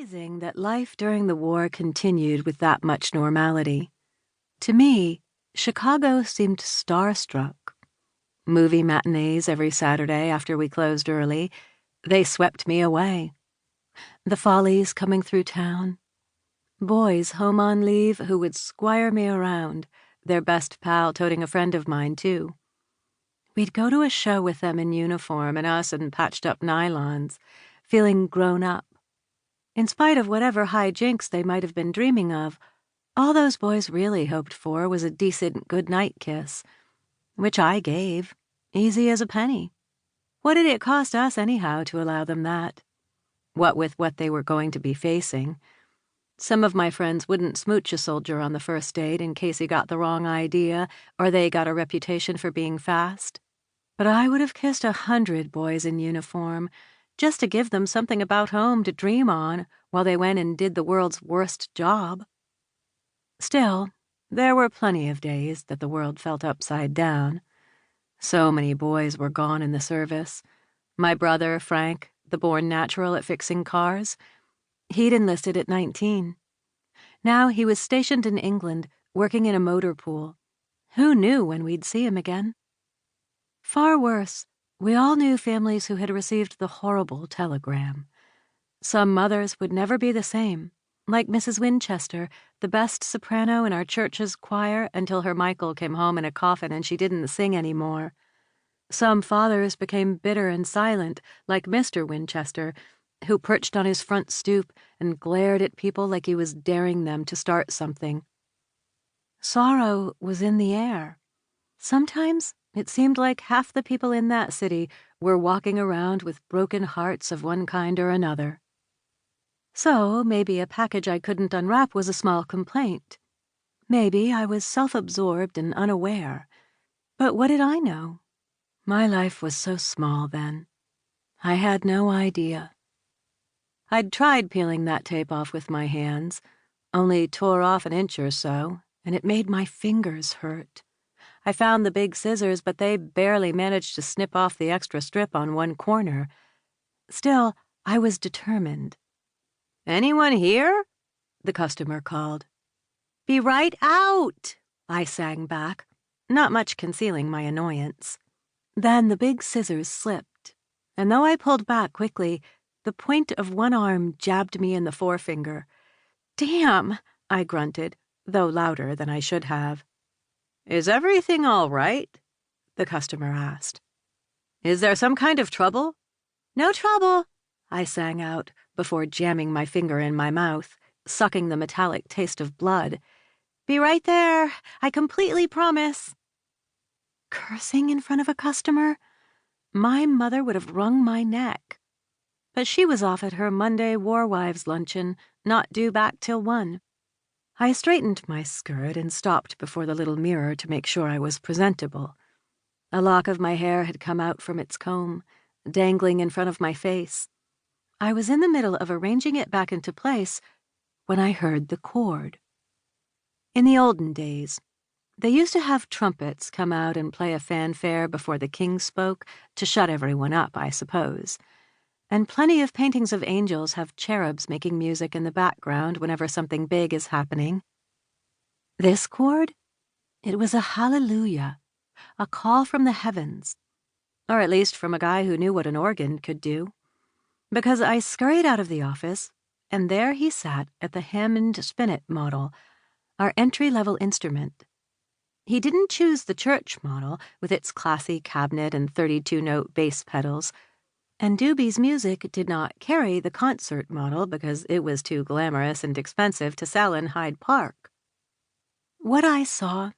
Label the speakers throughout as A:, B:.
A: amazing that life during the war continued with that much normality. To me, Chicago seemed starstruck. Movie matinees every Saturday after we closed early, they swept me away. The Follies coming through town. Boys home on leave who would squire me around, their best pal toting a friend of mine, too. We'd go to a show with them in uniform and us in patched-up nylons, feeling grown up. In spite of whatever hijinks they might have been dreaming of, all those boys really hoped for was a decent goodnight kiss, which I gave, easy as a penny. What did it cost us, anyhow, to allow them that? What with what they were going to be facing. Some of my friends wouldn't smooch a soldier on the first date in case he got the wrong idea or they got a reputation for being fast. But I would have kissed 100 boys in uniform, just to give them something about home to dream on while they went and did the world's worst job. Still, there were plenty of days that the world felt upside down. So many boys were gone in the service. My brother, Frank, the born natural at fixing cars, he'd enlisted at 19. Now he was stationed in England, working in a motor pool. Who knew when we'd see him again? Far worse, we all knew families who had received the horrible telegram. Some mothers would never be the same, like Mrs. Winchester, the best soprano in our church's choir until her Michael came home in a coffin and she didn't sing anymore. Some fathers became bitter and silent, like Mr. Winchester, who perched on his front stoop and glared at people like he was daring them to start something. Sorrow was in the air. Sometimes it seemed like half the people in that city were walking around with broken hearts of one kind or another. So maybe a package I couldn't unwrap was a small complaint. Maybe I was self-absorbed and unaware. But what did I know? My life was so small then. I had no idea. I'd tried peeling that tape off with my hands, only tore off an inch or so, and it made my fingers hurt. I found the big scissors, but they barely managed to snip off the extra strip on one corner. Still, I was determined. "Anyone here?" the customer called. "Be right out," I sang back, not much concealing my annoyance. Then the big scissors slipped, and though I pulled back quickly, the point of one arm jabbed me in the forefinger. "Damn," I grunted, though louder than I should have. "Is everything all right?" the customer asked. "Is there some kind of trouble?" "No trouble," I sang out before jamming my finger in my mouth, sucking the metallic taste of blood. "Be right there. I completely promise." Cursing in front of a customer? My mother would have wrung my neck. But she was off at her Monday War Wives luncheon, not due back till 1. I straightened my skirt and stopped before the little mirror to make sure I was presentable. A lock of my hair had come out from its comb, dangling in front of my face. I was in the middle of arranging it back into place when I heard the chord. In the olden days, they used to have trumpets come out and play a fanfare before the king spoke to shut everyone up, I suppose. And plenty of paintings of angels have cherubs making music in the background whenever something big is happening. This chord? It was a hallelujah, a call from the heavens, or at least from a guy who knew what an organ could do. Because I scurried out of the office, and there he sat at the Hammond Spinet model, our entry-level instrument. He didn't choose the church model with its classy cabinet and 32-note bass pedals, and Doobie's music did not carry the concert model because it was too glamorous and expensive to sell in Hyde Park. What I saw,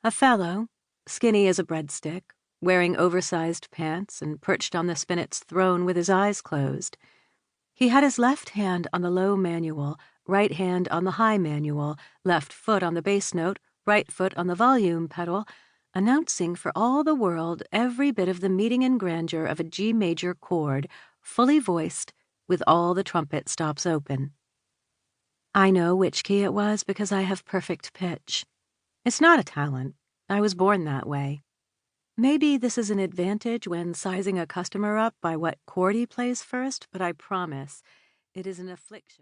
A: a fellow, skinny as a breadstick, wearing oversized pants and perched on the spinet's throne with his eyes closed. He had his left hand on the low manual, right hand on the high manual, left foot on the bass note, right foot on the volume pedal, announcing for all the world every bit of the meaning and grandeur of a G major chord, fully voiced, with all the trumpet stops open. I know which key it was because I have perfect pitch. It's not a talent. I was born that way. Maybe this is an advantage when sizing a customer up by what chord he plays first, but I promise it is an affliction.